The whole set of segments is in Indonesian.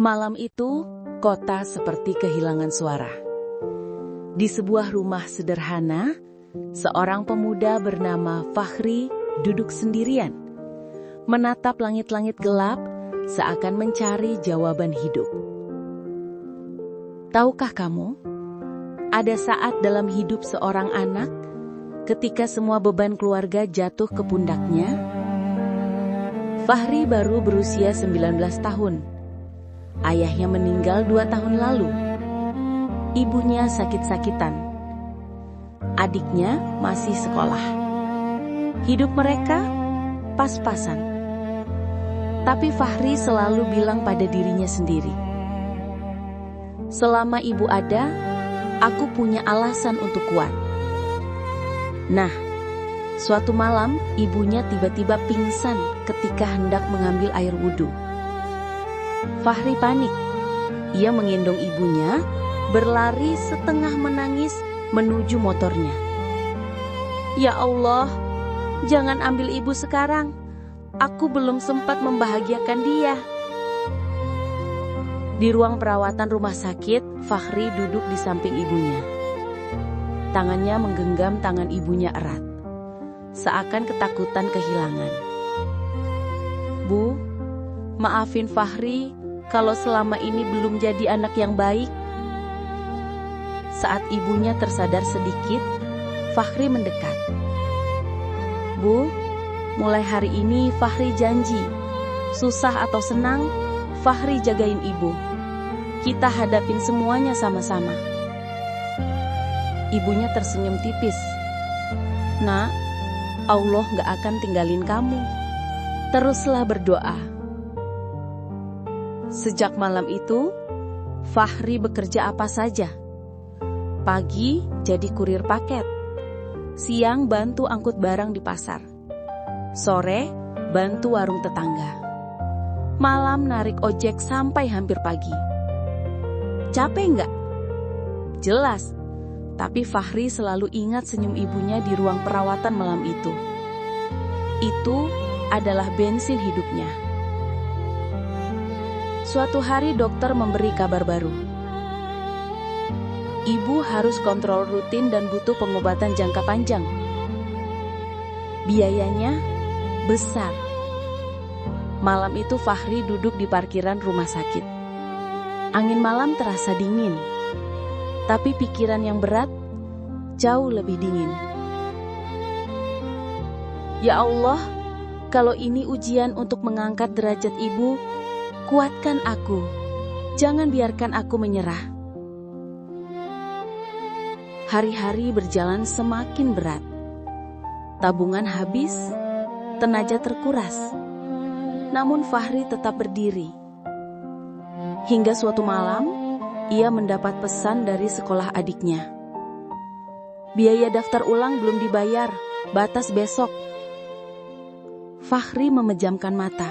Malam itu, kota seperti kehilangan suara. Di sebuah rumah sederhana, seorang pemuda bernama Fahri duduk sendirian, menatap langit-langit gelap seakan mencari jawaban hidup. Tahukah kamu, ada saat dalam hidup seorang anak ketika semua beban keluarga jatuh ke pundaknya? Fahri baru berusia 19 tahun. Ayahnya meninggal 2 tahun lalu. Ibunya sakit-sakitan. Adiknya masih sekolah. Hidup mereka pas-pasan. Tapi Fahri selalu bilang pada dirinya sendiri, selama ibu ada, aku punya alasan untuk kuat. Nah, suatu malam ibunya tiba-tiba pingsan ketika hendak mengambil air wudhu. Fahri panik. Ia menggendong ibunya, berlari setengah menangis menuju motornya. Ya Allah, jangan ambil ibu sekarang. Aku belum sempat membahagiakan dia. Di ruang perawatan rumah sakit, Fahri duduk di samping ibunya. Tangannya menggenggam tangan ibunya erat, seakan ketakutan kehilangan. Bu, maafin Fahri kalau selama ini belum jadi anak yang baik. Saat ibunya tersadar sedikit, Fahri mendekat. Bu, mulai hari ini Fahri janji, susah atau senang, Fahri jagain ibu. Kita hadapin semuanya sama-sama. Ibunya tersenyum tipis. Nak, Allah gak akan tinggalin kamu. Teruslah berdoa. Sejak malam itu, Fahri bekerja apa saja. Pagi jadi kurir paket. Siang bantu angkut barang di pasar. Sore bantu warung tetangga. Malam narik ojek sampai hampir pagi. Capek nggak? Jelas, tapi Fahri selalu ingat senyum ibunya di ruang perawatan malam itu. Itu adalah bensin hidupnya. Suatu hari dokter memberi kabar baru. Ibu harus kontrol rutin dan butuh pengobatan jangka panjang. Biayanya besar. Malam itu Fahri duduk di parkiran rumah sakit. Angin malam terasa dingin, tapi pikiran yang berat jauh lebih dingin. Ya Allah, kalau ini ujian untuk mengangkat derajat ibu, kuatkan aku. Jangan biarkan aku menyerah. Hari-hari berjalan semakin berat. Tabungan habis, tenaga terkuras. Namun Fahri tetap berdiri. Hingga suatu malam, ia mendapat pesan dari sekolah adiknya. Biaya daftar ulang belum dibayar, batas besok. Fahri memejamkan mata.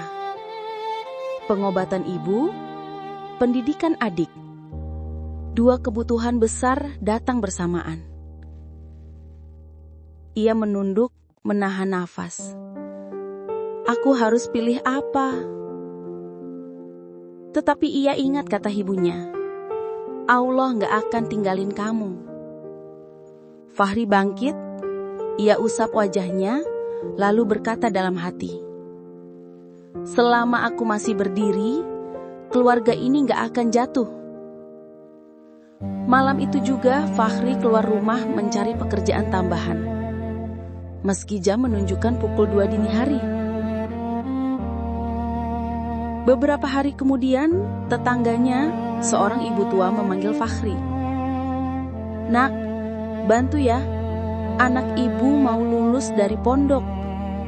Pengobatan ibu, pendidikan adik. 2 kebutuhan besar datang bersamaan. Ia menunduk, menahan nafas. Aku harus pilih apa? Tetapi ia ingat kata ibunya, Allah gak akan tinggalin kamu. Fahri bangkit, ia usap wajahnya, lalu berkata dalam hati, selama aku masih berdiri, keluarga ini gak akan jatuh. Malam itu juga Fahri keluar rumah mencari pekerjaan tambahan. Meski jam menunjukkan pukul 2 dini hari. Beberapa hari kemudian, tetangganya, seorang ibu tua memanggil Fahri. Nak, bantu ya. Anak ibu mau lulus dari pondok.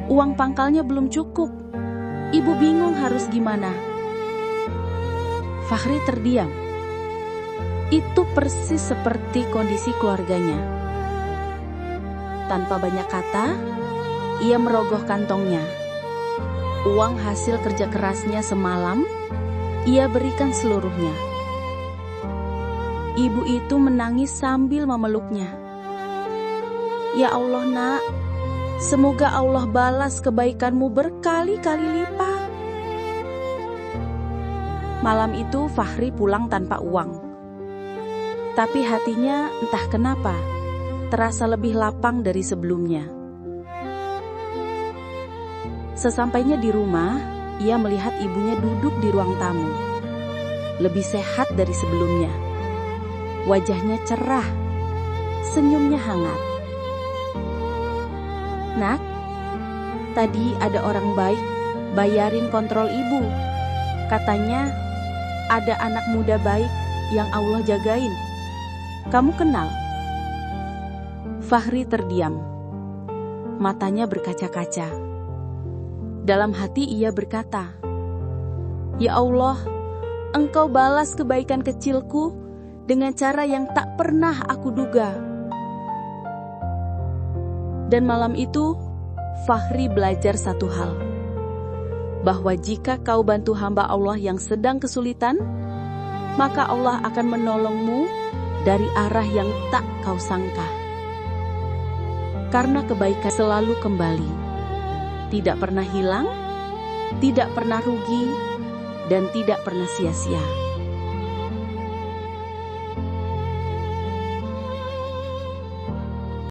Uang pangkalnya belum cukup. Ibu bingung harus gimana. Fahri terdiam. Itu persis seperti kondisi keluarganya. Tanpa banyak kata, ia merogoh kantongnya. Uang hasil kerja kerasnya semalam, ia berikan seluruhnya. Ibu itu menangis sambil memeluknya. Ya Allah nak, semoga Allah balas kebaikanmu berkali-kali lipat. Malam itu Fahri pulang tanpa uang. Tapi hatinya entah kenapa terasa lebih lapang dari sebelumnya. Sesampainya di rumah, ia melihat ibunya duduk di ruang tamu. Lebih sehat dari sebelumnya. Wajahnya cerah, senyumnya hangat. "Nak, tadi ada orang baik bayarin kontrol ibu. Katanya ada anak muda baik yang Allah jagain. Kamu kenal?" Fahri terdiam. Matanya berkaca-kaca. Dalam hati ia berkata, "Ya Allah, Engkau balas kebaikan kecilku dengan cara yang tak pernah aku duga." Dan malam itu, Fahri belajar satu hal, bahwa jika kau bantu hamba Allah yang sedang kesulitan, maka Allah akan menolongmu dari arah yang tak kau sangka. Karena kebaikan selalu kembali, tidak pernah hilang, tidak pernah rugi, dan tidak pernah sia-sia.